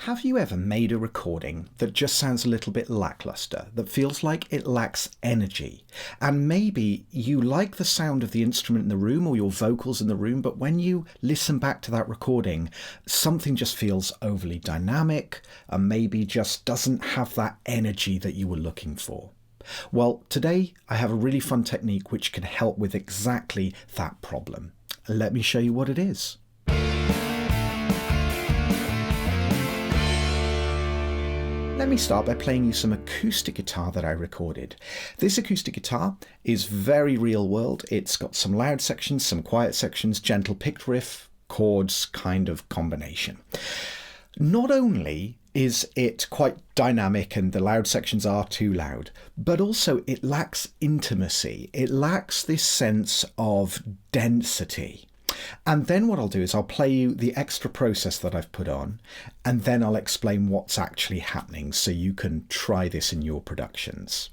Have you ever made a recording that just sounds a little bit lackluster, that feels like it lacks energy? And maybe you like the sound of the instrument in the room or your vocals in the room, but when you listen back to that recording, something just feels overly dynamic and maybe just doesn't have that energy that you were looking for. Well, today I have a really fun technique which can help with exactly that problem. Let me show you what it is. Let me start by playing you some acoustic guitar that I recorded. This acoustic guitar is very real world. It's got some loud sections, some quiet sections, gentle picked riff, chords kind of combination. Not only is it quite dynamic and the loud sections are too loud, but also it lacks intimacy. It lacks this sense of density. And then what I'll do is I'll play you the extra process that I've put on, and then I'll explain what's actually happening so you can try this in your productions.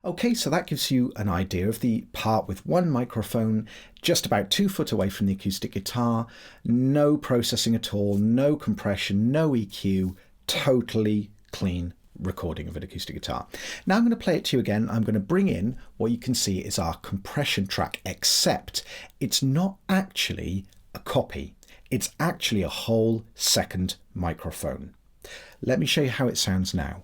Okay, so that gives you an idea of the part with one microphone, just about 2 foot away from the acoustic guitar, no processing at all, no compression, no EQ, totally clean recording of an acoustic guitar. Now I'm going to play it to you again. I'm going to bring in what you can see is our compression track, except it's not actually a copy. It's actually a whole second microphone. Let me show you how it sounds now.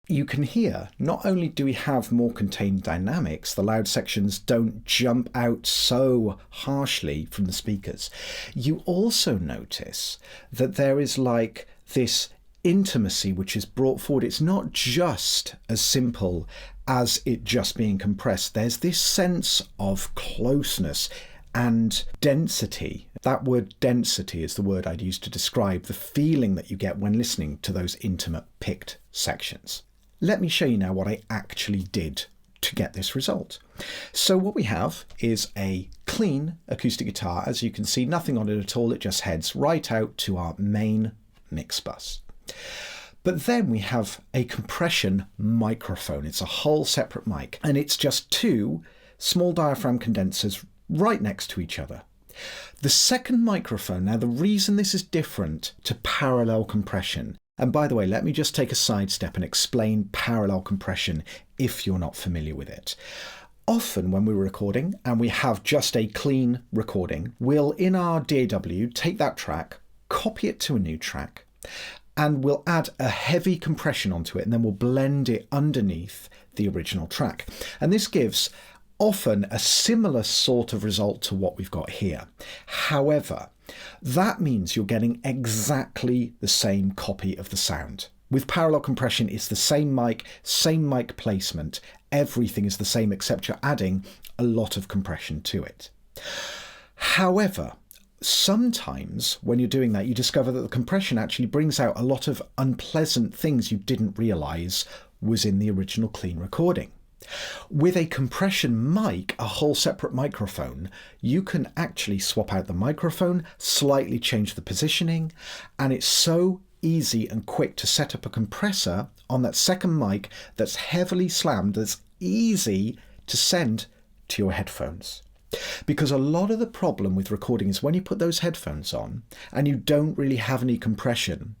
You can hear, not only do we have more contained dynamics, the loud sections don't jump out so harshly from the speakers. You also notice that there is like this intimacy which is brought forward. It's not just as simple as it just being compressed. There's this sense of closeness and density. That word density is the word I'd use to describe the feeling that you get when listening to those intimate picked sections. Let me show you now what I actually did to get this result. So what we have is a clean acoustic guitar. As you can see, nothing on it at all. It just heads right out to our main mix bus. But then we have a compression microphone. It's a whole separate mic, and it's just 2 small diaphragm condensers right next to each other. The second microphone, now the reason this is different to parallel compression, and by the way, let me just take a sidestep and explain parallel compression if you're not familiar with it. Often when we're recording and we have just a clean recording, we'll in our DAW take that track, copy it to a new track, and we'll add a heavy compression onto it, and then we'll blend it underneath the original track. And this gives often a similar sort of result to what we've got here. However, that means you're getting exactly the same copy of the sound. With parallel compression, it's the same mic placement. Everything is the same except you're adding a lot of compression to it. However, sometimes when you're doing that, you discover that the compression actually brings out a lot of unpleasant things you didn't realize was in the original clean recording. With a compression mic, a whole separate microphone, you can actually swap out the microphone, slightly change the positioning, and it's so easy and quick to set up a compressor on that second mic that's heavily slammed, that's easy to send to your headphones. Because a lot of the problem with recording is when you put those headphones on and you don't really have any compression,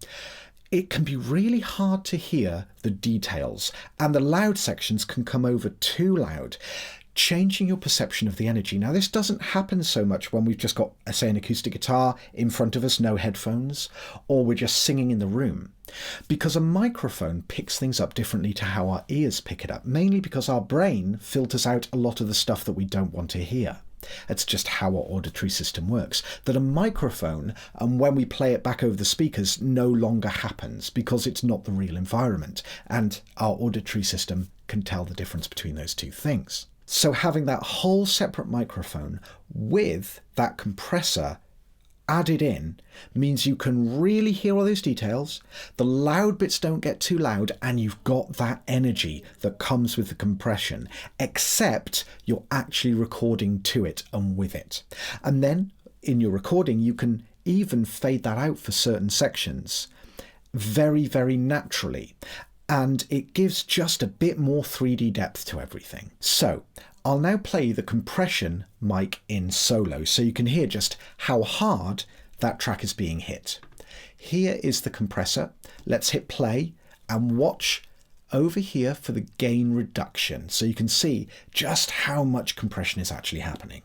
it can be really hard to hear the details, and the loud sections can come over too loud. changing your perception of the energy. Now, this doesn't happen so much when we've just got, say, an acoustic guitar in front of us, no headphones, or we're just singing in the room, because a microphone picks things up differently to how our ears pick it up, mainly because our brain filters out a lot of the stuff that we don't want to hear. It's just how our auditory system works. That a microphone, and when we play it back over the speakers, no longer happens because it's not the real environment, and our auditory system can tell the difference between those two things. So having that whole separate microphone with that compressor added in means you can really hear all those details, the loud bits don't get too loud, and you've got that energy that comes with the compression, except you're actually recording to it and with it. And then in your recording you can even fade that out for certain sections very, very naturally, and it gives just a bit more 3D depth to everything. So I'll now play the compression mic in solo so you can hear just how hard that track is being hit. Here is the compressor. Let's hit play and watch over here for the gain reduction so you can see just how much compression is actually happening.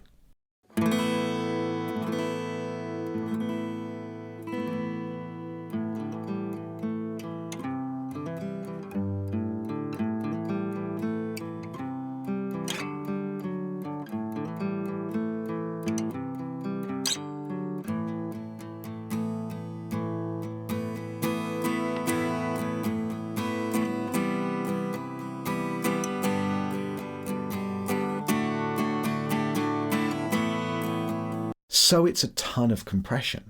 So it's a ton of compression.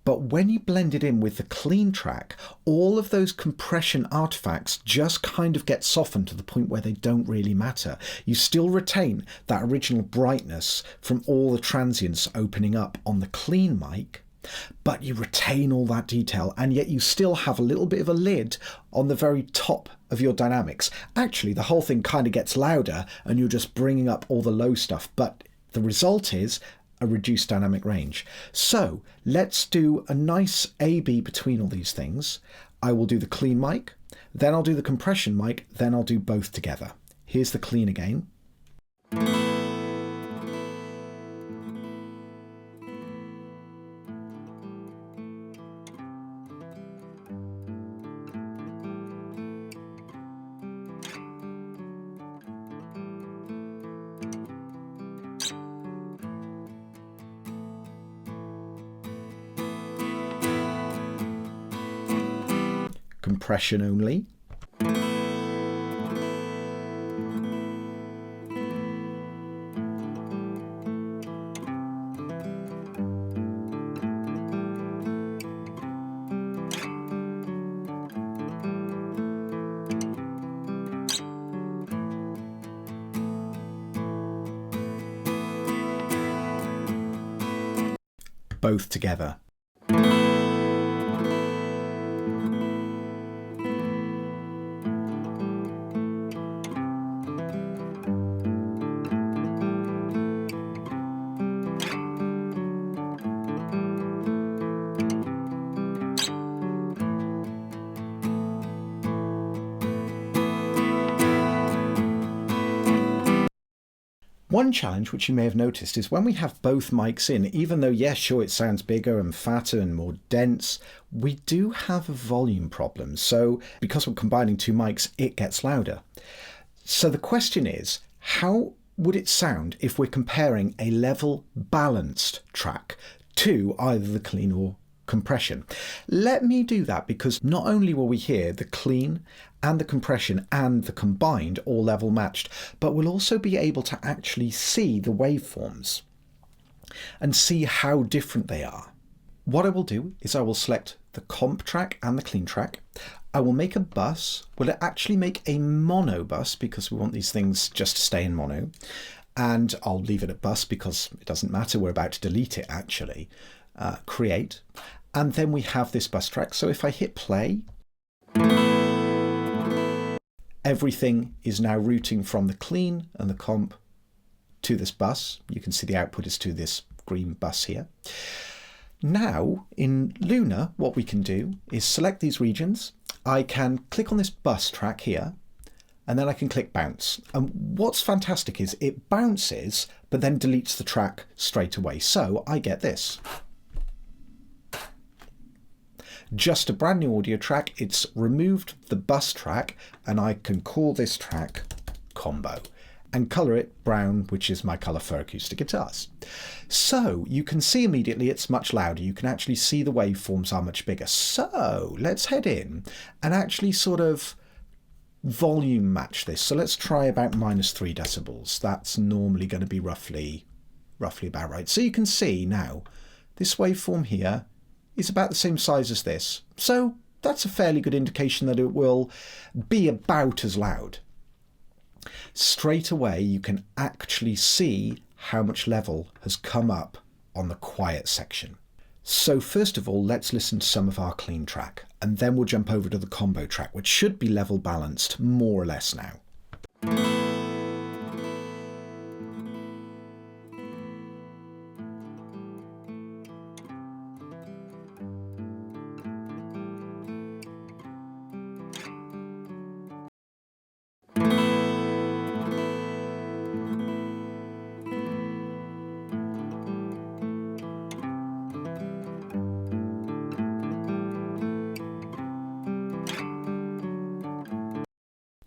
But when you blend it in with the clean track, all of those compression artifacts just kind of get softened to the point where they don't really matter. You still retain that original brightness from all the transients opening up on the clean mic, but you retain all that detail, and yet you still have a little bit of a lid on the very top of your dynamics. Actually, the whole thing kind of gets louder and you're just bringing up all the low stuff, but the result is a reduced dynamic range. So let's do a nice A-B between all these things. I will do the clean mic, then I'll do the compression mic, then I'll do both together. Here's the clean again. Compression only. Both together. One challenge which you may have noticed is when we have both mics in, even though, yes, sure, it sounds bigger and fatter and more dense, we do have a volume problem. So because we're combining two mics, it gets louder. So the question is, how would it sound if we're comparing a level balanced track to either the clean or compression? Let me do that, because not only will we hear the clean and the compression and the combined all level matched, but we'll also be able to actually see the waveforms and see how different they are. What I will do is I will select the comp track and the clean track. I will make a bus. We'll actually make a mono bus because we want these things just to stay in mono. And I'll leave it at bus because it doesn't matter. We're about to delete it actually. Create. And then we have this bus track. So if I hit play, everything is now routing from the clean and the comp to this bus. You can see the output is to this green bus here. Now in Luna, what we can do is select these regions. I can click on this bus track here, and then I can click bounce. And what's fantastic is it bounces, but then deletes the track straight away. So I get this. Just a brand new audio track. It's removed the bus track, and I can call this track Combo and colour it brown, which is my colour for acoustic guitars. So you can see immediately it's much louder. You can actually see the waveforms are much bigger. So let's head in and actually sort of volume match this. So let's try about -3 decibels. That's normally going to be roughly about right. So you can see now this waveform here is about the same size as this. So that's a fairly good indication that it will be about as loud. Straight away you can actually see how much level has come up on the quiet section. So first of all, let's listen to some of our clean track, and then we'll jump over to the combo track, which should be level balanced more or less now.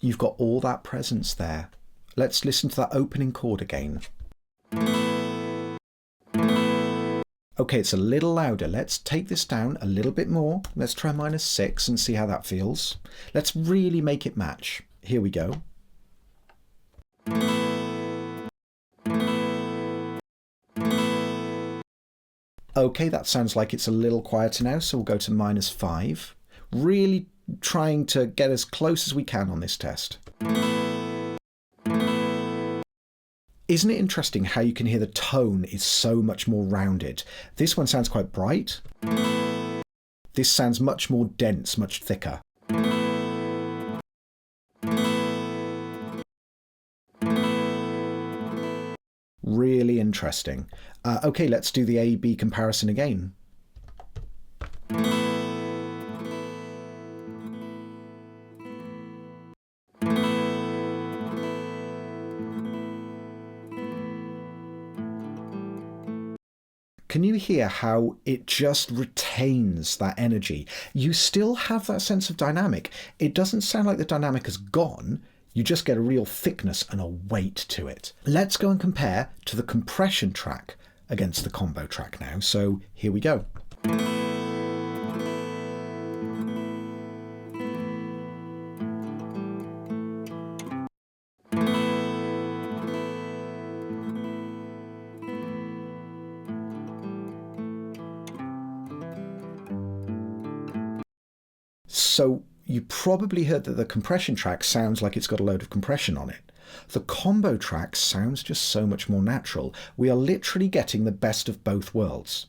You've got all that presence there. Let's listen to that opening chord again. Okay, it's a little louder. Let's take this down a little bit more. Let's try -6 and see how that feels. Let's really make it match. Here we go. Okay, that sounds like it's a little quieter now, so we'll go to -5. Really trying to get as close as we can on this test. Isn't it interesting how you can hear the tone is so much more rounded? This one sounds quite bright. This sounds much more dense, much thicker. Really interesting. Okay, let's do the A-B comparison again. Can you hear how it just retains that energy? You still have that sense of dynamic. It doesn't sound like the dynamic has gone. You just get a real thickness and a weight to it. Let's go and compare to the compression track against the combo track now. So here we go. So you probably heard that the compression track sounds like it's got a load of compression on it. The combo track sounds just so much more natural. We are literally getting the best of both worlds.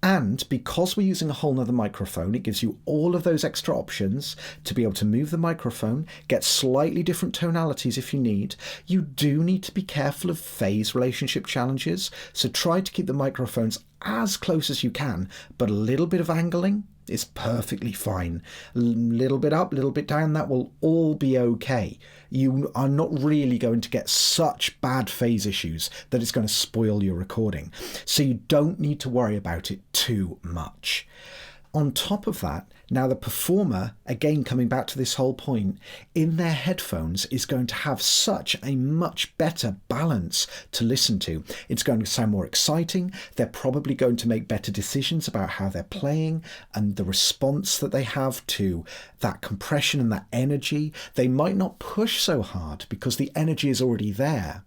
And because we're using a whole nother microphone, it gives you all of those extra options to be able to move the microphone, get slightly different tonalities if you need. You do need to be careful of phase relationship challenges, so try to keep the microphones as close as you can, but a little bit of angling is perfectly fine. A little bit up, a little bit down, that will all be okay. You are not really going to get such bad phase issues that it's going to spoil your recording. So you don't need to worry about it too much. On top of that, now the performer, again coming back to this whole point, in their headphones is going to have such a much better balance to listen to. It's going to sound more exciting. They're probably going to make better decisions about how they're playing and the response that they have to that compression and that energy. They might not push so hard because the energy is already there.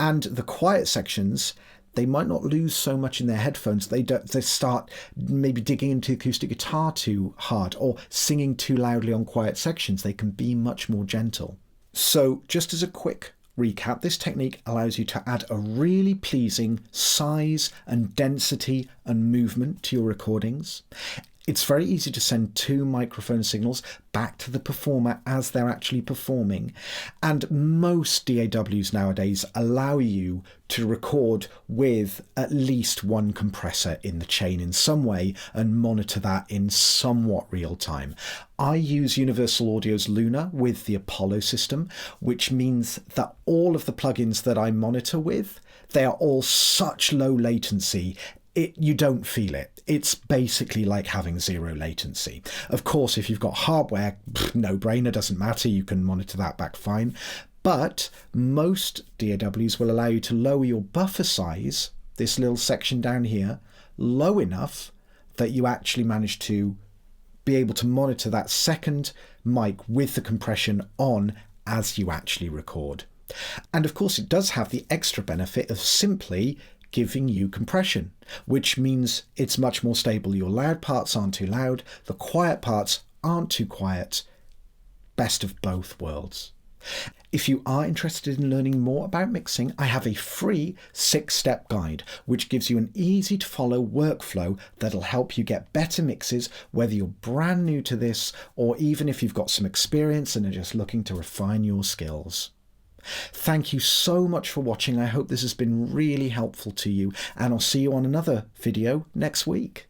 And the quiet sections, they might not lose so much in their headphones. They start maybe digging into acoustic guitar too hard or singing too loudly on quiet sections. They can be much more gentle. So just as a quick recap, this technique allows you to add a really pleasing size and density and movement to your recordings. It's very easy to send two microphone signals back to the performer as they're actually performing. And most DAWs nowadays allow you to record with at least one compressor in the chain in some way and monitor that in somewhat real time. I use Universal Audio's Luna with the Apollo system, which means that all of the plugins that I monitor with, they are all such low latency. You don't feel it. It's basically like having zero latency. Of course, if you've got hardware, no brainer, doesn't matter. You can monitor that back fine. But most DAWs will allow you to lower your buffer size, this little section down here, low enough that you actually manage to be able to monitor that second mic with the compression on as you actually record. And of course, it does have the extra benefit of simply giving you compression, which means it's much more stable. Your loud parts aren't too loud, the quiet parts aren't too quiet. Best of both worlds. If you are interested in learning more about mixing, I have a free 6-step guide, which gives you an easy to follow workflow that'll help you get better mixes, whether you're brand new to this or even if you've got some experience and are just looking to refine your skills. Thank you so much for watching. I hope this has been really helpful to you, and I'll see you on another video next week.